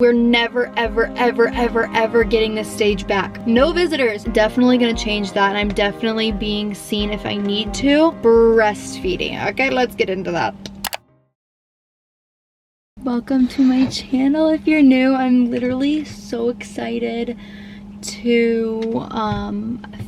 We're never, ever, ever, ever, ever getting this stage back. No visitors. Definitely gonna change that, and I'm definitely being seen if I need to. Breastfeeding. Okay, let's get into that. Welcome to my channel. If you're new, I'm literally so excited to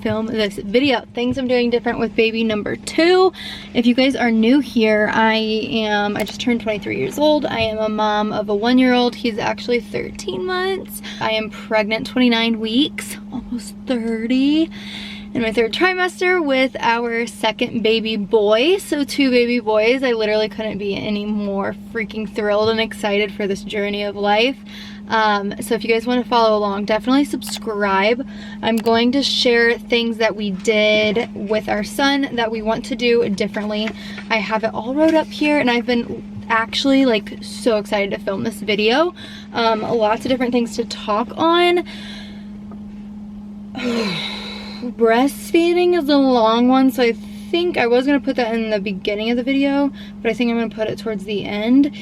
film this video. Things I'm doing different with baby number 2. If you guys are new here, I just turned 23 years old. I am a mom of a 1-year-old. He's actually 13 months. I am pregnant 29 weeks, almost 30. In my 3rd trimester with our 2nd baby boy. So 2 baby boys. I literally couldn't be any more freaking thrilled and excited for this journey of life. So if you guys want to follow along, definitely subscribe. I'm going to share things that we did with our son that we want to do differently. I have it all wrote up here, and I've been actually like so excited to film this video. Lots of different things to talk on. Breastfeeding is a long one, so I think I was going to put that in the beginning of the video, but I think I'm going to put it towards the end.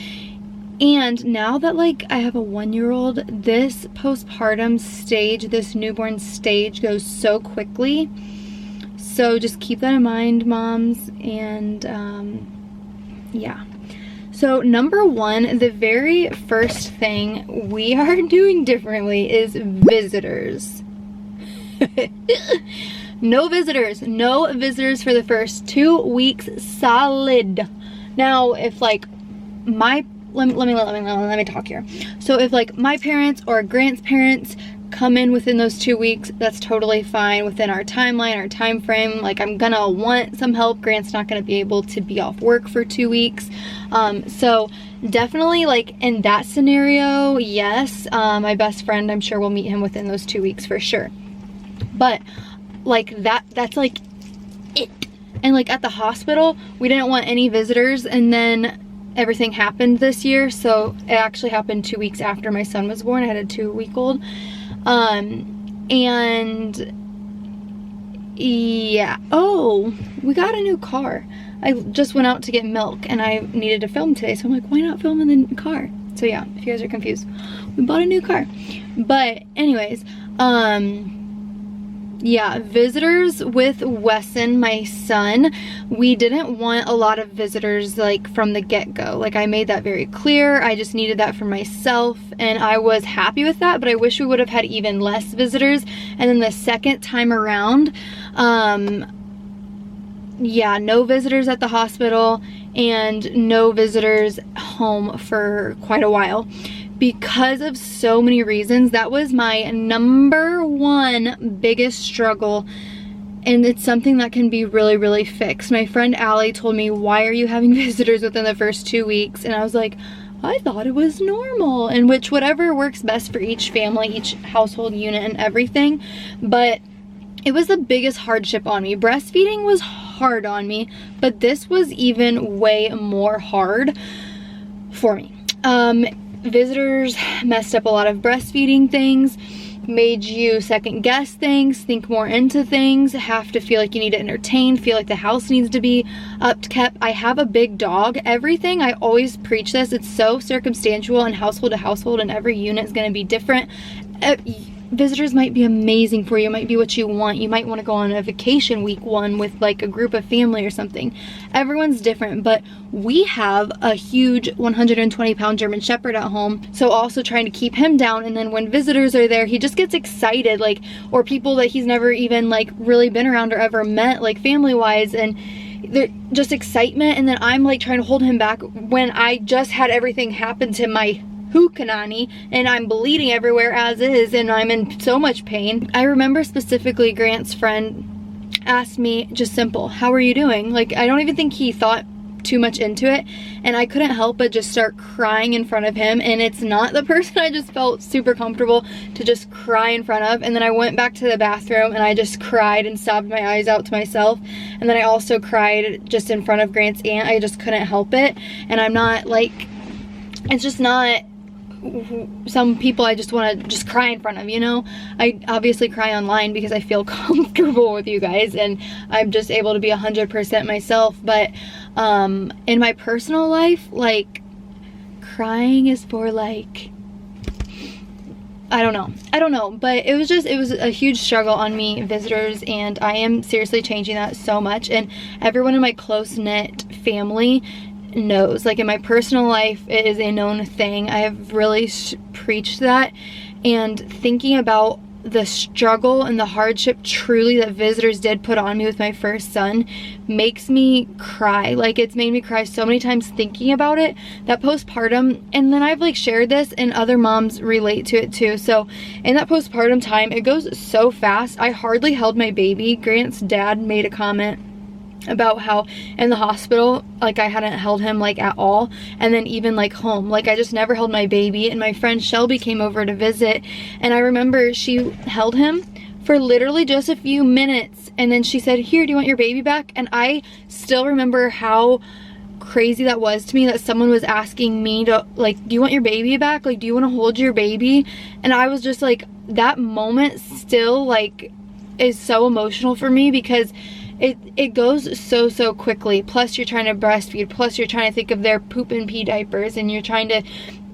And now that like I have a 1-year-old, this postpartum stage, this newborn stage goes so quickly. So just keep that in mind, moms. And yeah. So number 1, the very first thing we are doing differently is visitors. No visitors for the first 2 weeks solid. Now if like let me talk here. So if like my parents or Grant's parents come in within those 2 weeks, that's totally fine within our timeline, our time frame. Like I'm gonna want some help. Grant's not gonna be able to be off work for 2 weeks. So definitely like in that scenario, yes. My best friend, I'm sure we'll meet him within those 2 weeks for sure. But like that's like it. And like at the hospital, we didn't want any visitors, and then everything happened this year. So it actually happened 2 weeks after my son was born. I had a 2-week-old. And yeah. Oh, we got a new car. I just went out to get milk and I needed to film today. So I'm like, why not film in the car? So yeah, if you guys are confused, we bought a new car. But anyways, yeah, visitors with Wesson, my son. We didn't want a lot of visitors like from the get-go. Like I made that very clear. I just needed that for myself, and I was happy with that, but I wish we would have had even less visitors. And then the second time around, yeah, no visitors at the hospital and no visitors home for quite a while. Because of so many reasons. That was my number 1 biggest struggle, and it's something that can be really, really fixed. My friend Allie told me, why are you having visitors within the first 2 weeks? And I was like, I thought it was normal, and which whatever works best for each family, each household unit and everything. But it was the biggest hardship on me. Breastfeeding was hard on me, but this was even way more hard for me. Visitors messed up a lot of breastfeeding things, made you second guess things, think more into things, have to feel like you need to entertain, feel like the house needs to be upkept. I have a big dog. Everything, I always preach this, it's so circumstantial and household to household, and every unit is going to be different. Visitors might be amazing for you, might be what you want. You might want to go on a vacation week 1 with like a group of family or something. Everyone's different, but we have a huge 120-pound German Shepherd at home, so also trying to keep him down. And then when visitors are there, he just gets excited, like, or people that he's never even like really been around or ever met, like family-wise, and they're just excitement. And then I'm like trying to hold him back when I just had everything happen to my hookanani, and I'm bleeding everywhere as is, and I'm in so much pain. I remember specifically Grant's friend asked me, just simple, how are you doing? Like, I don't even think he thought too much into it, and I couldn't help but just start crying in front of him. And it's not the person I just felt super comfortable to just cry in front of. And then I went back to the bathroom and I just cried and sobbed my eyes out to myself. And then I also cried just in front of Grant's aunt. I just couldn't help it. And I'm not like, it's just not some people I just want to just cry in front of, you know. I obviously cry online because I feel comfortable with you guys and I'm just able to be 100% myself. But in my personal life, like, crying is for like I don't know, but it was a huge struggle on me, visitors, and I am seriously changing that so much. And everyone in my close-knit family knows, like in my personal life, it is a known thing. I have really preached that, and thinking about the struggle and the hardship truly that visitors did put on me with my first son makes me cry. Like, it's made me cry so many times thinking about it, that postpartum. And then I've like shared this and other moms relate to it too. So in that postpartum time, it goes so fast. I hardly held my baby. Grant's dad made a comment about how in the hospital, like, I hadn't held him like at all, and then even like home, like I just never held my baby. And my friend Shelby came over to visit, and I remember she held him for literally just a few minutes, and then she said, "Here, do you want your baby back?" And I still remember how crazy that was to me, that someone was asking me to, like, "Do you want your baby back? Like, do you want to hold your baby?" And I was just like, that moment still like is so emotional for me, because it goes so quickly. Plus you're trying to breastfeed, plus you're trying to think of their poop and pee diapers, and you're trying to,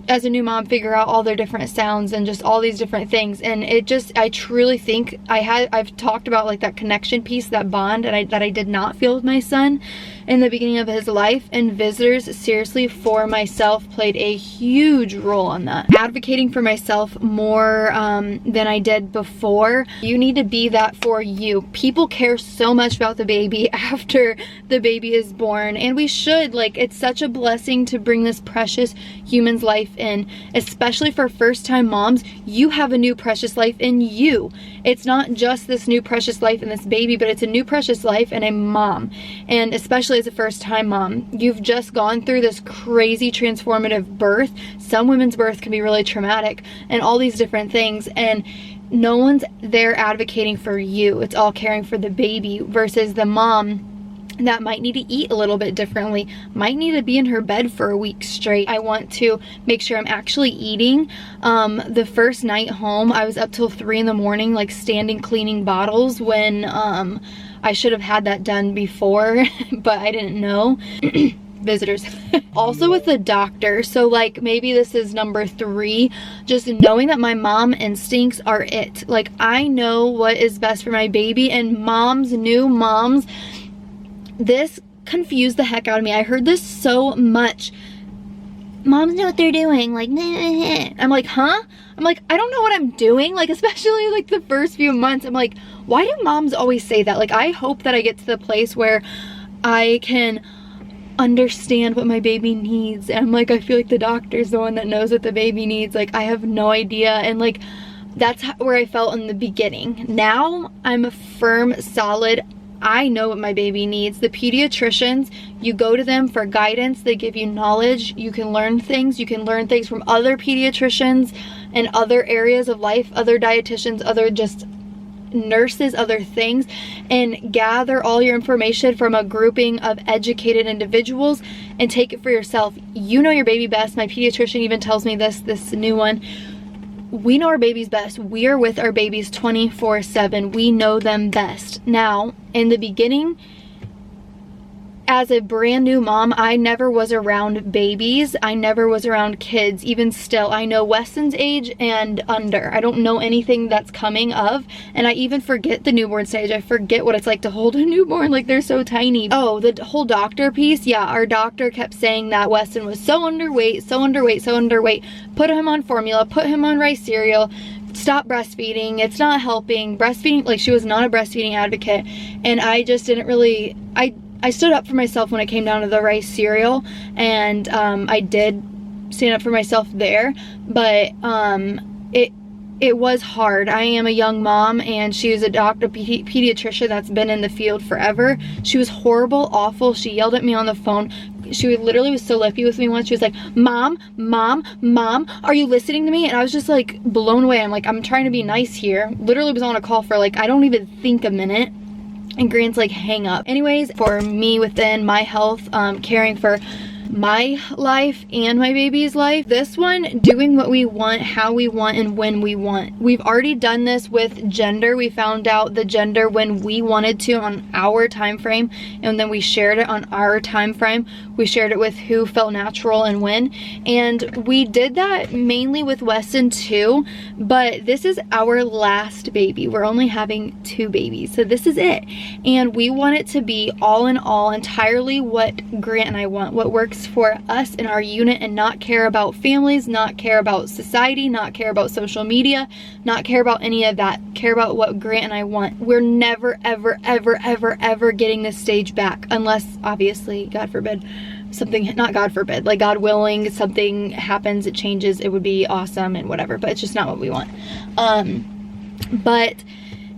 as a new mom, figure out all their different sounds and just all these different things. And I truly think I've talked about like that connection piece, that bond, and that I did not feel with my son in the beginning of his life. And visitors, seriously, for myself, played a huge role on that. Advocating for myself more than I did before. You need to be that for you. People care so much about the baby after the baby is born, and we should. Like, it's such a blessing to bring this precious human's life in, especially for first-time moms. You have a new precious life in you. It's not just this new precious life in this baby, but it's a new precious life in a mom. And especially as a first-time mom, you've just gone through this crazy transformative birth. Some women's birth can be really traumatic, and all these different things, and no one's there advocating for you. It's all caring for the baby, versus the mom that might need to eat a little bit differently, might need to be in her bed for a week straight. I want to make sure I'm actually eating. The first night home, I was up till 3 in the morning, like standing cleaning bottles, when I should have had that done before, but I didn't know. Visitors. Also with the doctor, so like maybe this is number 3, just knowing that my mom instincts are it. Like, I know what is best for my baby, and new moms, this confused the heck out of me. I heard this so much. Moms know what they're doing, like, nah. I'm like, huh? I'm like, I don't know what I'm doing, like, especially like the first few months. I'm like, why do moms always say that? Like, I hope that I get to the place where I can understand what my baby needs. And I'm like, I feel like the doctor's the one that knows what the baby needs. Like, I have no idea. And like, that's where I felt in the beginning. Now I'm a firm, solid, I know what my baby needs. The pediatricians, you go to them for guidance. They give you knowledge. You can learn things. You can learn things from other pediatricians and other areas of life, other dietitians, other just nurses, other things, and gather all your information from a grouping of educated individuals and take it for yourself. You know your baby best. My pediatrician even tells me this new one. We know our babies best. We are with our babies 24/7. We know them best. Now, in the beginning, as a brand new mom, I never was around babies. I never was around kids. Even still, I know Weston's age and under. I don't know anything that's coming of, and I even forget the newborn stage. I forget what it's like to hold a newborn, like they're so tiny. Oh, the whole doctor piece, yeah, our doctor kept saying that Weston was so underweight, so underweight, so underweight. Put him on formula, put him on rice cereal, stop breastfeeding, it's not helping. Breastfeeding, like, she was not a breastfeeding advocate, and I just didn't really, I stood up for myself when it came down to the rice cereal, and I did stand up for myself there, but it was hard. I am a young mom, and she was a doctor, pediatrician that's been in the field forever. She was horrible, awful. She yelled at me on the phone. She literally was so lippy with me once. She was like, Mom, are you listening to me? And I was just like blown away. I'm like, I'm trying to be nice here. Literally was on a call for like, I don't even think a minute. And Grant's like, hang up. Anyways, for me within my health, caring for my life and my baby's life. This one, doing what we want, how we want, and when we want. We've already done this with gender. We found out the gender when we wanted to on our time frame, and then we shared it on our time frame. We shared it with who felt natural and when, and we did that mainly with Weston too, but this is our last baby. We're only having 2 babies, so this is it, and we want it to be all in all, entirely what Grant and I want, what works for us in our unit, and not care about families, not care about society, not care about social media, not care about any of that. Care about what Grant and I want. We're never ever ever ever ever getting this stage back, unless obviously, God forbid, something, not God forbid, like God willing, something happens, it changes, it would be awesome and whatever, but it's just not what we want. But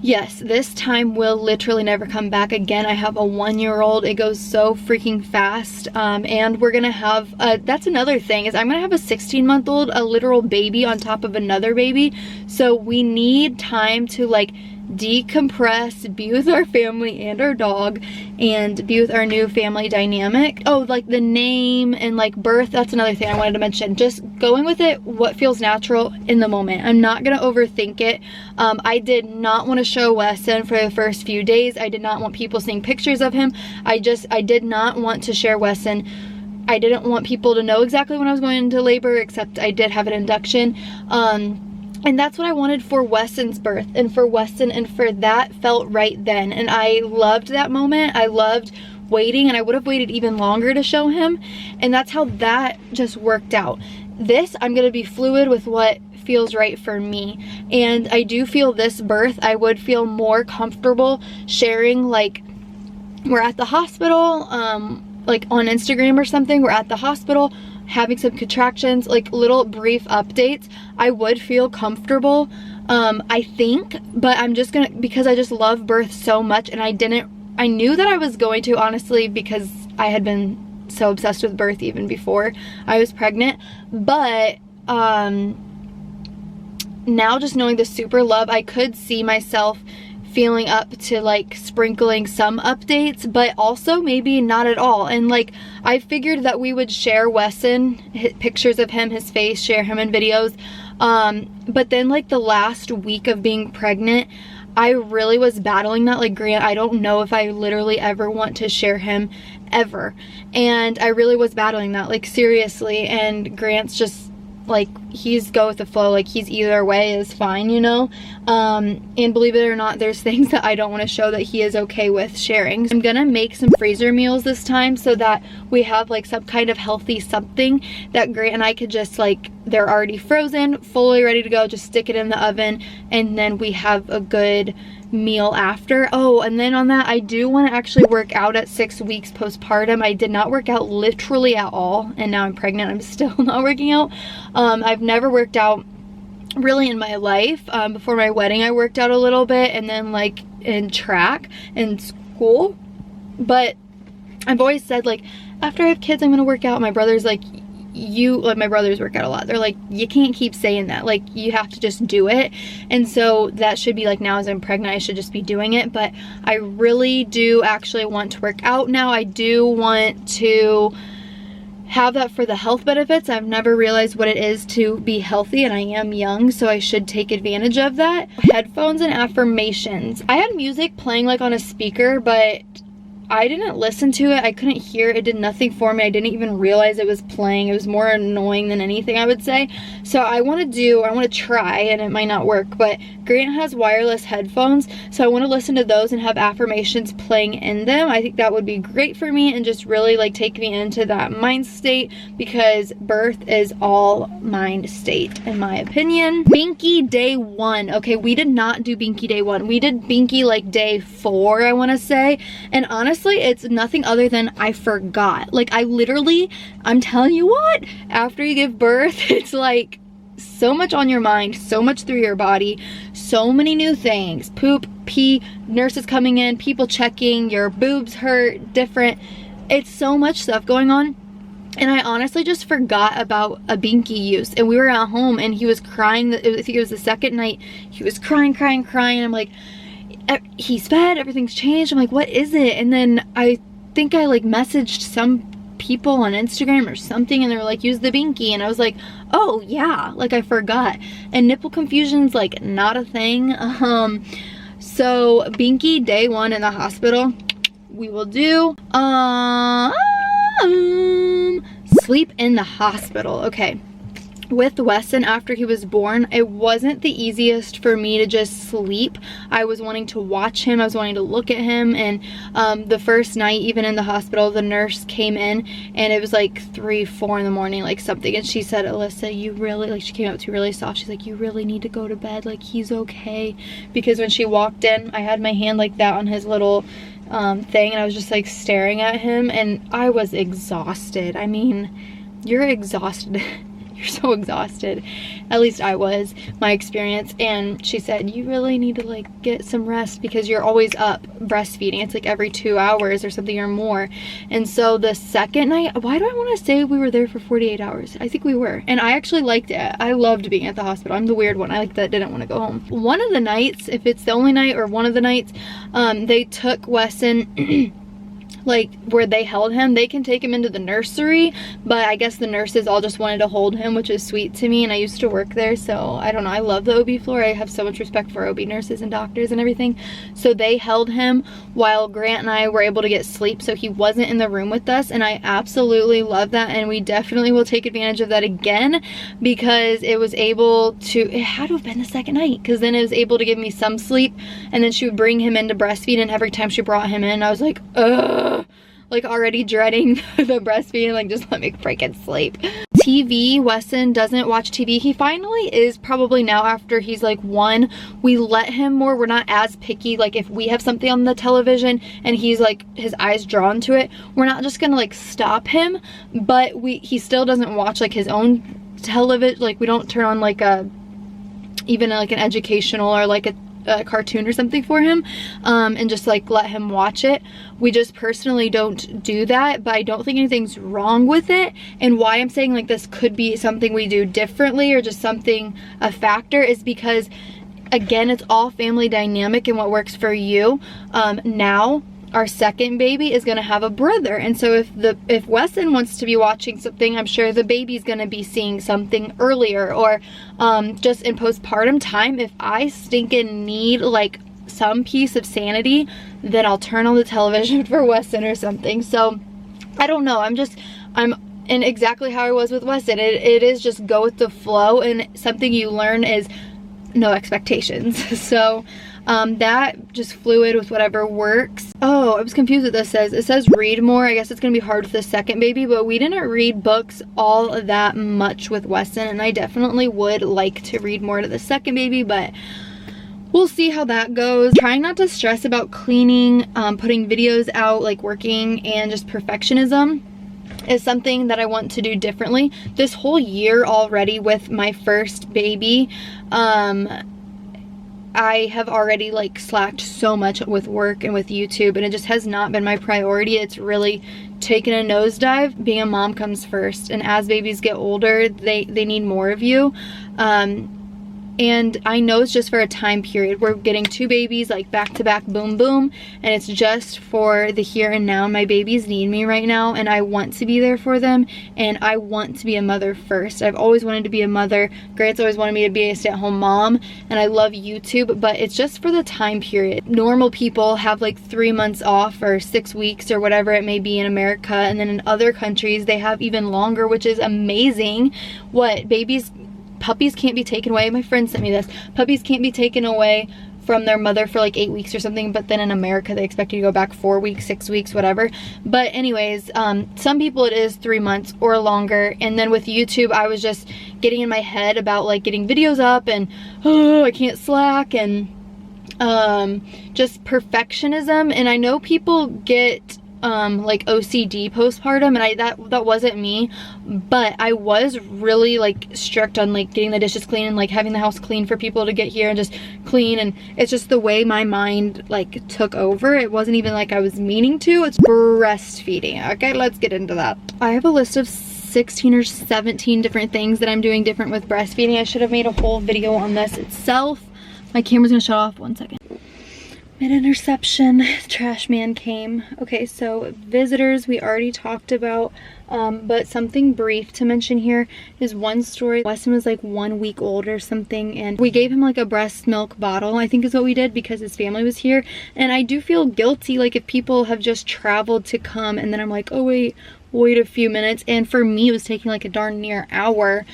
yes, this time will literally never come back again. I have a 1-year-old. It goes so freaking fast. And we're gonna have, that's another thing, is I'm gonna have a 16-month-old, a literal baby on top of another baby. So we need time to like decompress, be with our family and our dog, and be with our new family dynamic. Oh, like the name and like birth, that's another thing I wanted to mention. Just going with it, what feels natural in the moment. I'm not gonna overthink it. I did not want to show Weston for the first few days. I did not want people seeing pictures of him. I did not want to share Weston. I didn't want people to know exactly when I was going into labor, except I did have an induction. And that's what I wanted for Weston's birth, and for Weston, and for that felt right then. And I loved that moment. I loved waiting, and I would have waited even longer to show him. And that's how that just worked out. This, I'm gonna be fluid with what feels right for me. And I do feel this birth, I would feel more comfortable sharing, like, we're at the hospital, like on Instagram or something, we're at the hospital, having some contractions, like little brief updates. I would feel comfortable, I think, but I'm just gonna, because I just love birth so much, and I knew that I was going to, honestly, because I had been so obsessed with birth even before I was pregnant. But now just knowing the super love, I could see myself feeling up to like sprinkling some updates, but also maybe not at all. And like, I figured that we would share Weston, pictures of him, his face, share him in videos. But then like the last week of being pregnant, I really was battling that. Like, Grant, I don't know if I literally ever want to share him ever. And I really was battling that, like, seriously. And Grant's just like, he's go with the flow, like he's either way is fine, you know. And believe it or not, there's things that I don't want to show that he is okay with sharing. I'm gonna make some freezer meals this time, so that we have like some kind of healthy something that Grant and I could just like, they're already frozen, fully ready to go, just stick it in the oven, and then we have a good meal after. Oh, and then on that, I do want to actually work out at 6 weeks postpartum. I did not work out literally at all, and now I'm pregnant, I'm still not working out. I've never worked out really in my life. Before my wedding I worked out a little bit, and then like in track and school, but I've always said like, after I have kids I'm gonna work out. My brother's like, my brothers work out a lot. They're like, you can't keep saying that, like you have to just do it. And so that should be like, now as I'm pregnant I should just be doing it. But I really do actually want to work out now. I do want to have that for the health benefits. I've never realized what it is to be healthy, and I am young, so I should take advantage of that. Headphones and affirmations. I had music playing like on a speaker, but I didn't listen to it. I couldn't hear it. It did nothing for me. I didn't even realize it was playing. It was more annoying than anything, I would say. So I want to try, and it might not work, but Grant has wireless headphones, so I want to listen to those and have affirmations playing in them. I think that would be great for me and just really like take me into that mind state, because birth is all mind state in my opinion. Binky day 1. Okay, we did not do Binky day 1. We did Binky like day 4, I want to say. And honestly, it's nothing other than I forgot. Like, I'm telling you what, after you give birth, it's like so much on your mind, so much through your body, so many new things. Poop, pee, nurses coming in, people checking, your boobs hurt, different. It's so much stuff going on. And I honestly just forgot about a Binky use. And we were at home and he was crying. I think it was the second night. He was crying. I'm like, he's fed, everything's changed. I'm like, what is it? And then I think I like messaged some people on Instagram or something, and they were like, use the binky, and I was like, oh yeah, like I forgot. And nipple confusion's like not a thing. So binky day 1 in the hospital, we will do. Sleep in the hospital. Okay. With Weston, after he was born, it wasn't the easiest for me to just sleep. I was wanting to watch him, I was wanting to look at him, and the first night, even in the hospital, the nurse came in, and it was like 3, 4 in the morning, like something, and she said, Alyssa, you really, like, she came up to me really soft, she's like, you really need to go to bed, like, he's okay. Because when she walked in, I had my hand like that on his little thing, and I was just like staring at him, and I was exhausted. I mean, you're exhausted. You're so exhausted. At least I was, my experience. And she said, you really need to like get some rest because you're always up breastfeeding. It's like every 2 hours or something or more. And so the second night, why do I want to say we were there for 48 hours? I think we were. And I actually liked it. I loved being at the hospital. I'm the weird one. I like that didn't want to go home. One of the nights, if it's the only night or one of the nights, they took Weston like where they held him. They can take him into the nursery, but I guess the nurses all just wanted to hold him, which is sweet to me, and I used to work there, so I don't know, I love the OB floor. I have so much respect for OB nurses and doctors and everything. So they held him while Grant and I were able to get sleep, so he wasn't in the room with us, and I absolutely love that, and we definitely will take advantage of that again, because it was able to, it had to have been the second night, because then it was able to give me some sleep, and then she would bring him in to breastfeed, and every time she brought him in, I was like, ugh, like already dreading the breastfeeding, like just let me freaking sleep. TV, Weston doesn't watch TV. He finally is, probably now after he's like 1. We let him more, we're not as picky. Like if we have something on the television and he's like, his eyes drawn to it, we're not just gonna like stop him, but he still doesn't watch like his own television. Like we don't turn on like even like an educational or like a cartoon or something for him, and just like let him watch it. We just personally don't do that, but I don't think anything's wrong with it. And why I'm saying like this could be something we do differently or just something, a factor, is because again, it's all family dynamic and what works for you. Now our second baby is gonna have a brother, and so if Weston wants to be watching something, I'm sure the baby's gonna be seeing something earlier, or just in postpartum time, if I stinking need like some piece of sanity, then I'll turn on the television for Weston or something. So I don't know, I'm in exactly how I was with Weston. It is just go with the flow, and something you learn is no expectations. So that just fluid with whatever works. Oh, I was confused what this says. It says read more. I guess it's gonna be hard with the second baby, but we didn't read books all that much with Weston, and I definitely would like to read more to the second baby, but we'll see how that goes. Trying not to stress about cleaning, putting videos out, like working, and just perfectionism is something that I want to do differently. This whole year already with my first baby, I have already like slacked so much with work and with YouTube, and it just has not been my priority. It's really taken a nosedive. Being a mom comes first, and as babies get older, they need more of you. And I know it's just for a time period. We're getting 2 babies like back to back, boom, boom. And it's just for the here and now. My babies need me right now, and I want to be there for them. And I want to be a mother first. I've always wanted to be a mother. Grant's always wanted me to be a stay-at-home mom. And I love YouTube, but it's just for the time period. Normal people have like 3 months off or 6 weeks or whatever it may be in America. And then in other countries, they have even longer, which is amazing. Puppies can't be taken away. My friend sent me this. Puppies can't be taken away from their mother for like 8 weeks or something, but then in America they expect you to go back 4 weeks, 6 weeks, whatever. But anyways, some people it is 3 months or longer. And then with YouTube, I was just getting in my head about like getting videos up, and oh, I can't slack, and just perfectionism. And I know people get like OCD postpartum, and that wasn't me, but I was really like strict on like getting the dishes clean and like having the house clean for people to get here and just clean, and it's just the way my mind like took over. It wasn't even like I was meaning to. It's breastfeeding. Okay, let's get into that. I have a list of 16 or 17 different things that I'm doing different with breastfeeding. I should have made a whole video on this itself. My camera's gonna shut off 1 second. Mid-interception, trash man came. Okay, so visitors we already talked about, but something brief to mention here is one story. Weston was like 1 week old or something, and we gave him like a breast milk bottle, I think is what we did, because his family was here. And I do feel guilty, like if people have just traveled to come and then I'm like, oh wait a few minutes, and for me it was taking like a darn near hour.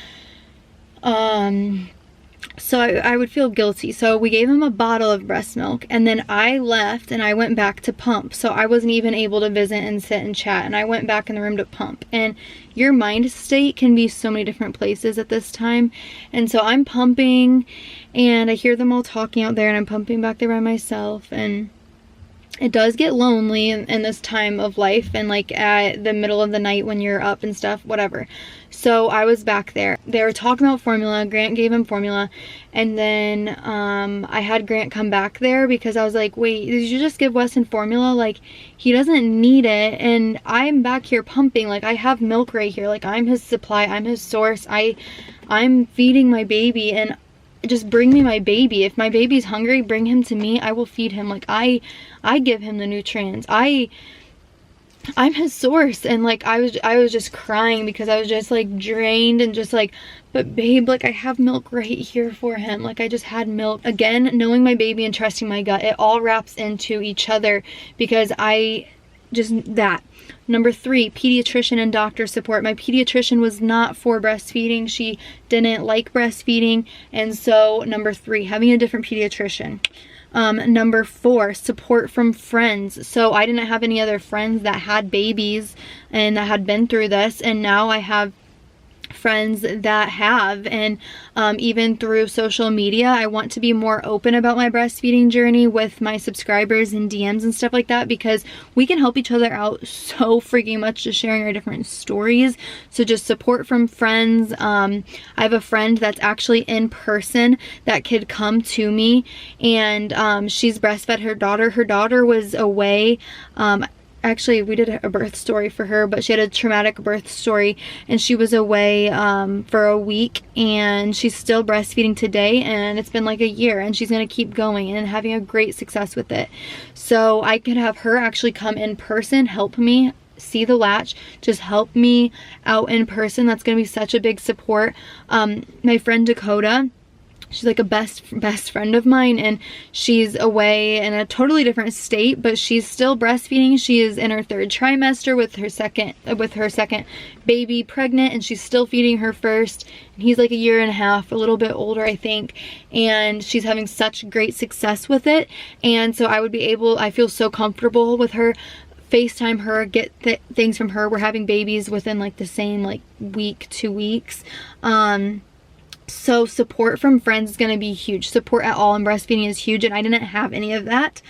So I would feel guilty. So we gave him a bottle of breast milk, and then I left and I went back to pump. So I wasn't even able to visit and sit and chat, and I went back in the room to pump. And your mind state can be so many different places at this time. And so I'm pumping and I hear them all talking out there, and I'm pumping back there by myself, and it does get lonely in this time of life, and like at the middle of the night when you're up and stuff, whatever. So I was back there. They were talking about formula. Grant gave him formula, and then I had Grant come back there because I was like, wait, did you just give Weston formula? Like, he doesn't need it, and I'm back here pumping. Like, I have milk right here. Like, I'm his supply, I'm his source. I'm feeding my baby, and just bring me my baby. If my baby's hungry, bring him to me. I will feed him. Like, I give him the nutrients. I'm his source. And like I was just crying because I was just like drained and just like, but babe, like I have milk right here for him. Like I just had milk. Again, knowing my baby and trusting my gut, it all wraps into each other, because Number 3, pediatrician and doctor support. My pediatrician was not for breastfeeding. She didn't like breastfeeding. And so number 3, having a different pediatrician. Number 4, support from friends. So I didn't have any other friends that had babies and that had been through this. And now I have friends that have, and even through social media, I want to be more open about my breastfeeding journey with my subscribers and DMs and stuff like that, because we can help each other out so freaking much, just sharing our different stories. So just support from friends. I have a friend that's actually in person that could come to me, and she's breastfed her daughter. Her daughter was away. Actually, we did a birth story for her, but she had a traumatic birth story, and she was away for a week, and she's still breastfeeding today, and it's been like a year, and she's going to keep going and having a great success with it. So I could have her actually come in person, help me see the latch, just help me out in person. That's going to be such a big support. My friend Dakota, she's like a best friend of mine, and she's away in a totally different state, but she's still breastfeeding. She is in her 3rd trimester with her second baby pregnant, and she's still feeding her first. And he's like a year and a half, a little bit older, I think, and she's having such great success with it. And so I feel so comfortable with her. FaceTime her, get things from her. We're having babies within like the same like week, 2 weeks. So support from friends is going to be huge. Support at all in breastfeeding is huge, and I didn't have any of that.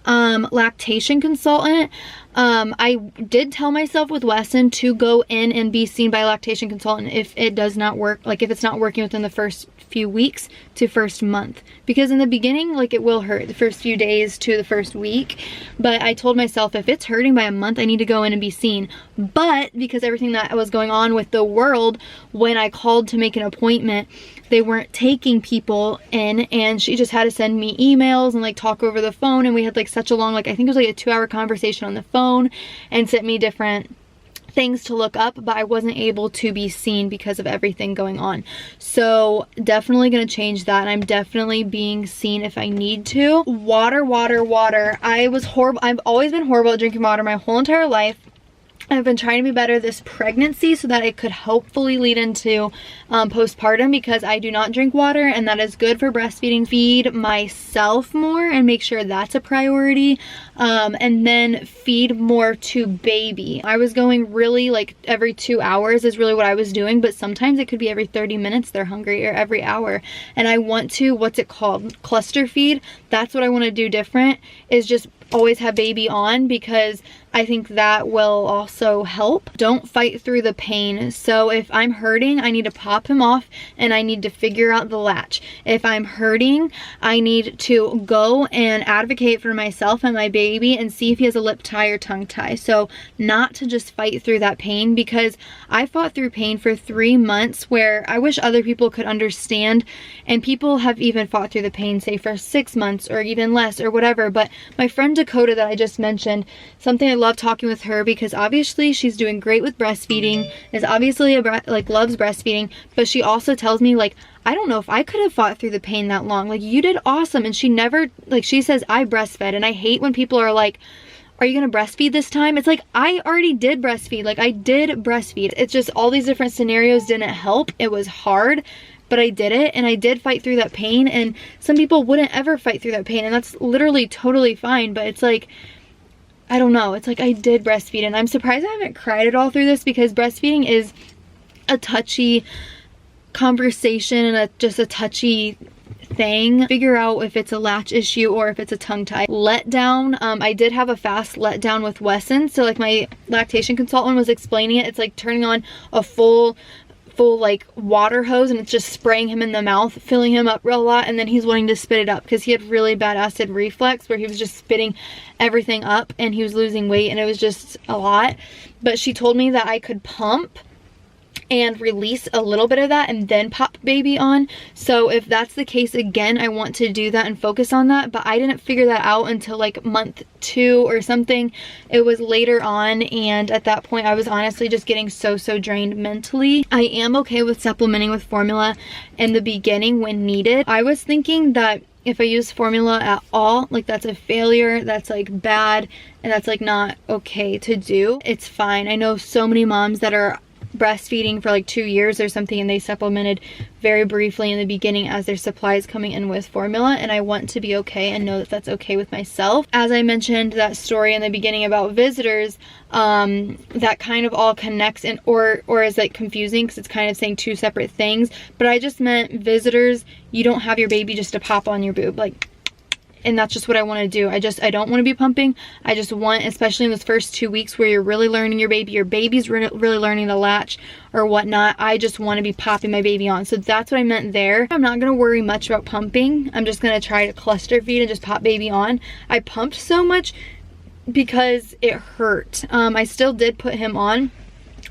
Lactation consultant. I did tell myself with Weston to go in and be seen by a lactation consultant if it does not work, like if it's not working within the first few weeks to first month, because in the beginning, like, it will hurt the first few days to the first week. But I told myself if it's hurting by a month, I need to go in and be seen. But because everything that was going on with the world, when I called to make an appointment, they weren't taking people in, and she just had to send me emails and like talk over the phone, and we had like such a long, like, I think it was like a 2-hour conversation on the phone, and sent me different things to look up, but I wasn't able to be seen because of everything going on. So definitely gonna change that, and I'm definitely being seen if I need to. Water. I've always been horrible at drinking water my whole entire life. I've been trying to be better this pregnancy so that it could hopefully lead into postpartum, because I do not drink water, and that is good for breastfeeding. Feed myself more and make sure that's a priority, and then feed more to baby. I was going really like every 2 hours is really what I was doing, but sometimes it could be every 30 minutes they're hungry, or every hour. And I want to, what's it called, cluster feed. That's what I want to do different, is just always have baby on, because I think that will also help. Don't fight through the pain. So if I'm hurting, I need to pop him off and I need to figure out the latch. If I'm hurting, I need to go and advocate for myself and my baby and see if he has a lip tie or tongue tie. So not to just fight through that pain, because I fought through pain for 3 months where I wish other people could understand, and people have even fought through the pain, say for 6 months or even less or whatever. But my friend Dakota that I just mentioned, something I love talking with her, because obviously she's doing great with breastfeeding, is obviously loves breastfeeding, but she also tells me, like, I don't know if I could have fought through the pain that long. Like, you did awesome. And she never, like, she says, I breastfed. And I hate when people are like, are you gonna breastfeed this time? It's like, I already did breastfeed. Like, I did breastfeed. It's just all these different scenarios didn't help. It was hard, but I did it, and I did fight through that pain. And some people wouldn't ever fight through that pain, and that's literally totally fine. But it's like, I don't know. It's like, I did breastfeed, and I'm surprised I haven't cried at all through this, because breastfeeding is a touchy conversation and just a touchy thing. Figure out if it's a latch issue or if it's a tongue tie. Letdown, I did have a fast letdown with Wesson. So like my lactation consultant was explaining it. It's like turning on a full like water hose, and it's just spraying him in the mouth, filling him up real lot, and then he's wanting to spit it up, because he had really bad acid reflux where he was just spitting everything up and he was losing weight, and it was just a lot. But she told me that I could pump and release a little bit of that and then pop baby on. So if that's the case, again, I want to do that and focus on that, but I didn't figure that out until like month 2 or something. It was later on, and at that point I was honestly just getting so drained mentally. I am okay with supplementing with formula in the beginning when needed. I was thinking that if I use formula at all, like that's a failure, that's like bad, and that's like not okay to do. It's fine. I know so many moms that are breastfeeding for like 2 years or something, and they supplemented very briefly in the beginning as their supply is coming in with formula, and I want to be okay and know that that's okay with myself. As I mentioned that story in the beginning about visitors, that kind of all connects, and or is like confusing because it's kind of saying 2 separate things, but I just meant visitors, you don't have your baby just to pop on your boob, like, and that's just what I want to do. I don't want to be pumping. I just want, especially in those first 2 weeks where you're really learning your baby's really learning the latch or whatnot, I just want to be popping my baby on. So that's what I meant there. I'm not going to worry much about pumping. I'm just going to try to cluster feed and just pop baby on. I pumped so much because it hurt. I still did put him on,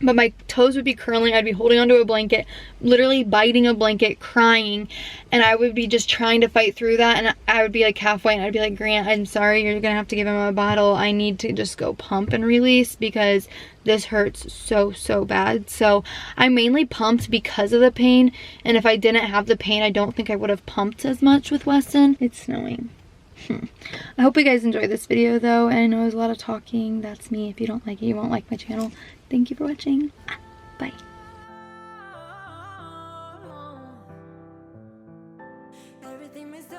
but my toes would be curling. I'd be holding onto a blanket, literally biting a blanket, crying, and I would be just trying to fight through that, and I would be like halfway, and I'd be like, Grant, I'm sorry, you're gonna have to give him a bottle. I need to just go pump and release because this hurts so bad. So I mainly pumped because of the pain, and if I didn't have the pain, I don't think I would have pumped as much with Weston. It's snowing. I hope you guys enjoyed this video though, and I know there's a lot of talking. That's me. If you don't like it, you won't like my channel. Thank you for watching. Bye. Everything is so